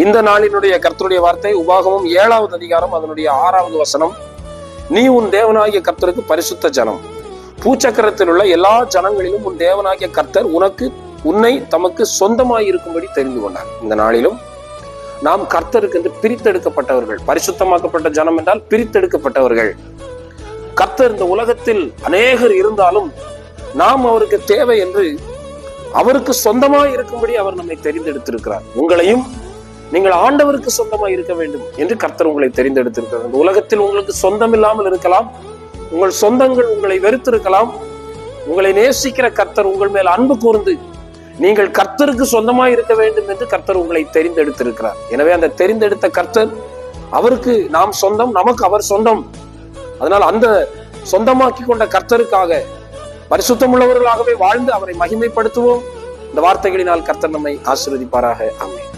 இந்த நாளினுடைய கர்த்தருடைய வார்த்தை உபாகமம் 7வது அதிகாரம் அதனுடைய 6வது வசனம். நீ உன் தேவனாகிய கர்த்தருக்கு பரிசுத்த ஜனம், பூச்சக்கரத்தில் உள்ள எல்லா ஜனங்களிலும் உன் தேவனாகிய கர்த்தர் உன்னை தமக்கு சொந்தமாய் இருக்கும்படி தெரிந்து கொண்டார். இந்த நாளிலும் நாம் கர்த்தருக்கு என்று பிரித்தெடுக்கப்பட்டவர்கள். பரிசுத்தமாக்கப்பட்ட ஜனம் என்றால் பிரித்தெடுக்கப்பட்டவர்கள். கர்த்தர் இந்த உலகத்தில் அநேகர் இருந்தாலும் நாம் அவருக்கு தேவை என்று அவருக்கு சொந்தமாய் இருக்கும்படி அவர் நம்மை தெரிந்தெடுத்திருக்கிறார். உங்களையும் நீங்கள் ஆண்டவருக்கு சொந்தமாய் இருக்க வேண்டும் என்று கர்த்தர் உங்களை தெரிந்தெடுத்திருக்கிறார். இந்த உலகத்தில் உங்களுக்கு சொந்தம் இல்லாமல் இருக்கலாம், உங்கள் சொந்தங்கள் உங்களை வெறுத்திருக்கலாம். உங்களை நேசிக்கிற கர்த்தர் உங்கள் மேல் அன்பு கூர்ந்து நீங்கள் கர்த்தருக்கு சொந்தமாய் இருக்க வேண்டும் என்று கர்த்தர் உங்களை தெரிந்தெடுத்திருக்கிறார். எனவே அந்த தெரிந்தெடுத்த கர்த்தர், அவருக்கு நாம் சொந்தம், நமக்கு அவர் சொந்தம். அதனால் அந்த சொந்தமாக்கி கொண்ட கர்த்தருக்காக பரிசுத்தமுள்ளவர்களாகவே வாழ்ந்து அவரை மகிமைப்படுத்துவோம். இந்த வார்த்தைகளினால் கர்த்தர் நம்மை ஆசீர்வதிப்பாராக. ஆமென்.